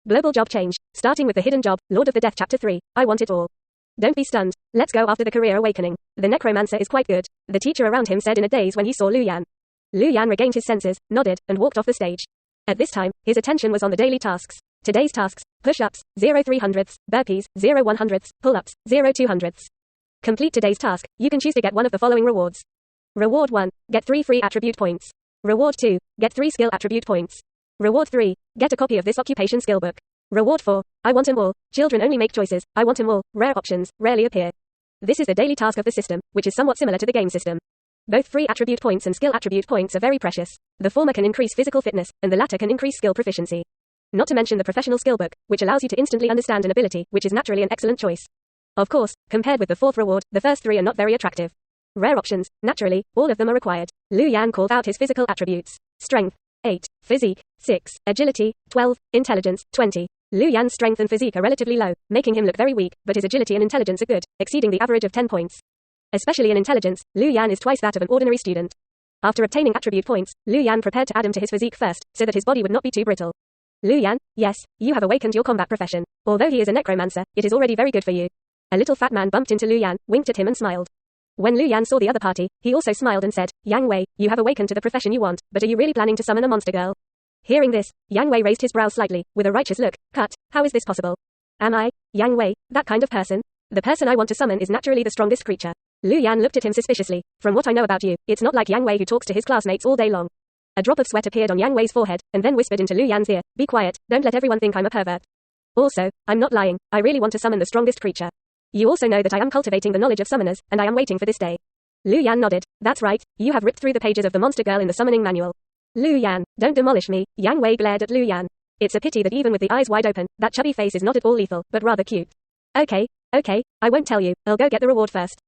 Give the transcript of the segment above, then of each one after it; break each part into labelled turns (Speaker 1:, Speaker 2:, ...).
Speaker 1: Global job change. Starting with the hidden job, Lord of the Death Chapter 3. I want it all. Don't be stunned. Let's go after the career awakening. The necromancer is quite good, the teacher around him said in a daze when he saw Lu Yan. Lu Yan regained his senses, nodded, and walked off the stage. At this time, his attention was on the daily tasks. Today's tasks: push-ups, 0 300ths, burpees, 0 100ths, pull-ups, 0 200ths. Complete today's task, you can choose to get one of the following rewards. Reward 1, get 3 free attribute points. Reward 2, get 3 skill attribute points. Reward 3, get a copy of this occupation skill book. Reward 4, I want 'em all. Children only make choices, I want 'em all. Rare options, rarely appear. This is the daily task of the system, which is somewhat similar to the game system. Both free attribute points and skill attribute points are very precious. The former can increase physical fitness, and the latter can increase skill proficiency. Not to mention the professional skill book, which allows you to instantly understand an ability, which is naturally an excellent choice. Of course, compared with the fourth reward, the first three are not very attractive. Rare options, naturally, all of them are required. Lu Yan called out his physical attributes. Strength, 8. Physique, 6. Agility, 12. Intelligence, 20. Lu Yan's strength and physique are relatively low, making him look very weak, but his agility and intelligence are good, exceeding the average of 10 points. Especially in intelligence, Lu Yan is twice that of an ordinary student. After obtaining attribute points, Lu Yan prepared to add them to his physique first, so that his body would not be too brittle. Lu Yan, yes, you have awakened your combat profession. Although he is a necromancer, it is already very good for you. A little fat man bumped into Lu Yan, winked at him and smiled. When Lu Yan saw the other party, he also smiled and said, Yang Wei, you have awakened to the profession you want, but are you really planning to summon a monster girl? Hearing this, Yang Wei raised his brows slightly, with a righteous look. Cut, how is this possible? Am I, Yang Wei, that kind of person? The person I want to summon is naturally the strongest creature. Lu Yan looked at him suspiciously. From what I know about you, it's not like Yang Wei who talks to his classmates all day long. A drop of sweat appeared on Yang Wei's forehead, and then whispered into Lu Yan's ear, be quiet, don't let everyone think I'm a pervert. Also, I'm not lying, I really want to summon the strongest creature. You also know that I am cultivating the knowledge of summoners, and I am waiting for this day. Lu Yan nodded. That's right, you have ripped through the pages of the monster girl in the summoning manual. Lu Yan, don't demolish me. Yang Wei glared at Lu Yan. It's a pity that even with the eyes wide open, that chubby face is not at all lethal, but rather cute. Okay, I won't tell you, I'll go get the reward first.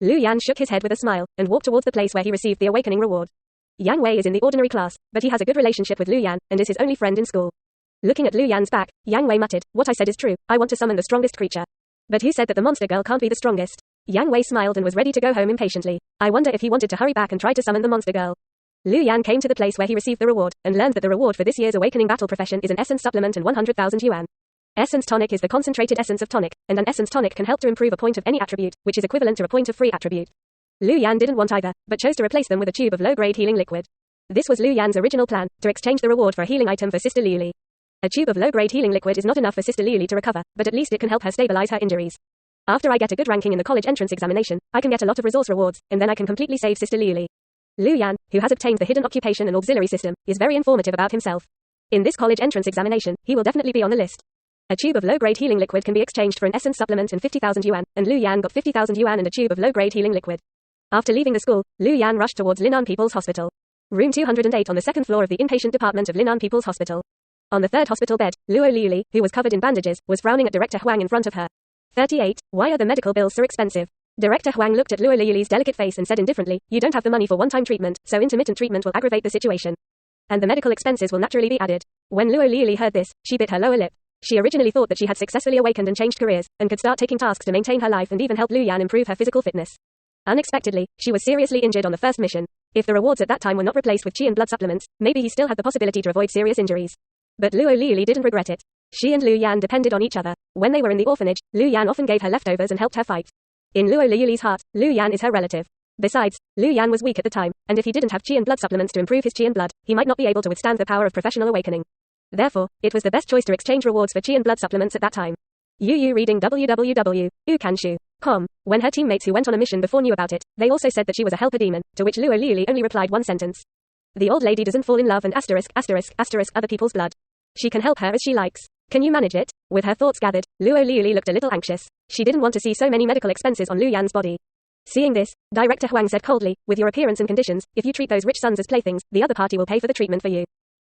Speaker 1: Lu Yan shook his head with a smile, and walked towards the place where he received the awakening reward. Yang Wei is in the ordinary class, but he has a good relationship with Lu Yan, and is his only friend in school. Looking at Lu Yan's back, Yang Wei muttered, what I said is true, I want to summon the strongest creature. But who said that the monster girl can't be the strongest? Yang Wei smiled and was ready to go home impatiently. I wonder if he wanted to hurry back and try to summon the monster girl. Lu Yan came to the place where he received the reward, and learned that the reward for this year's awakening battle profession is an essence supplement and 100,000 yuan. Essence tonic is the concentrated essence of tonic, and an essence tonic can help to improve a point of any attribute, which is equivalent to a point of free attribute. Lu Yan didn't want either, but chose to replace them with a tube of low-grade healing liquid. This was Lu Yan's original plan, to exchange the reward for a healing item for Sister Liuli. A tube of low-grade healing liquid is not enough for Sister Liuli to recover, but at least it can help her stabilize her injuries. After I get a good ranking in the college entrance examination, I can get a lot of resource rewards, and then I can completely save Sister Liuli. Lu Yan, who has obtained the hidden occupation and auxiliary system, is very informative about himself. In this college entrance examination, he will definitely be on the list. A tube of low-grade healing liquid can be exchanged for an essence supplement and 50,000 yuan, and Lu Yan got 50,000 yuan and a tube of low-grade healing liquid. After leaving the school, Lu Yan rushed towards Linan People's Hospital. Room 208 on the second floor of the inpatient department of Linan People's Hospital. On the third hospital bed, Luo Liuli, who was covered in bandages, was frowning at Director Huang in front of her. 38. Why are the medical bills so expensive? Director Huang looked at Luo Liuli's delicate face and said indifferently, you don't have the money for one-time treatment, so intermittent treatment will aggravate the situation. And the medical expenses will naturally be added. When Luo Liuli heard this, she bit her lower lip. She originally thought that she had successfully awakened and changed careers, and could start taking tasks to maintain her life and even help Lu Yan improve her physical fitness. Unexpectedly, she was seriously injured on the first mission. If the rewards at that time were not replaced with qi and blood supplements, maybe he still had the possibility to avoid serious injuries. But Luo Liuli didn't regret it. She and Lu Yan depended on each other. When they were in the orphanage, Lu Yan often gave her leftovers and helped her fight. In Luo Liuli's heart, Lu Yan is her relative. Besides, Lu Yan was weak at the time, and if he didn't have qi and blood supplements to improve his qi and blood, he might not be able to withstand the power of professional awakening. Therefore, it was the best choice to exchange rewards for qi and blood supplements at that time. Yu reading www.ukanshu.com. When her teammates who went on a mission before knew about it, they also said that she was a helper demon, to which Luo Liuli only replied one sentence. The old lady doesn't fall in love and other people's blood. She can help her as she likes. Can you manage it? With her thoughts gathered, Luo Liuli looked a little anxious. She didn't want to see so many medical expenses on Lu Yan's body. Seeing this, Director Huang said coldly, with your appearance and conditions, if you treat those rich sons as playthings, the other party will pay for the treatment for you.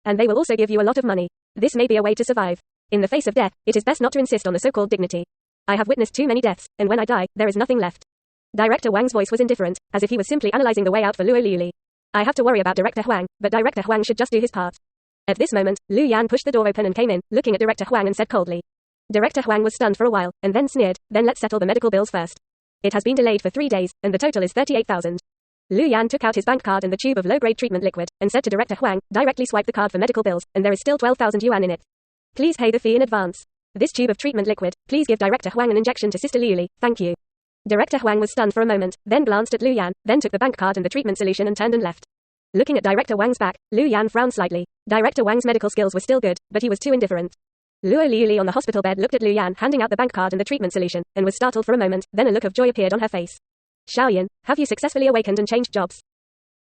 Speaker 1: And they will also give you a lot of money. This may be a way to survive. In the face of death, it is best not to insist on the so-called dignity. I have witnessed too many deaths, and when I die, there is nothing left. Director Huang's voice was indifferent, as if he was simply analyzing the way out for Luo Liuli. I have to worry about Director Huang, but Director Huang should just do his part. At this moment, Lu Yan pushed the door open and came in, looking at Director Huang and said coldly. Director Huang was stunned for a while, and then sneered, then let's settle the medical bills first. It has been delayed for 3 days, and the total is 38,000. Lu Yan took out his bank card and the tube of low-grade treatment liquid, and said to Director Huang, directly swipe the card for medical bills, and there is still 12,000 yuan in it. Please pay the fee in advance. This tube of treatment liquid, please give Director Huang an injection to Sister Liuli, thank you. Director Huang was stunned for a moment, then glanced at Lu Yan, then took the bank card and the treatment solution and turned and left. Looking at Director Wang's back, Lu Yan frowned slightly. Director Wang's medical skills were still good, but he was too indifferent. Luo Liuli on the hospital bed looked at Lu Yan handing out the bank card and the treatment solution, and was startled for a moment, then a look of joy appeared on her face. Xiaoyan, have you successfully awakened and changed jobs?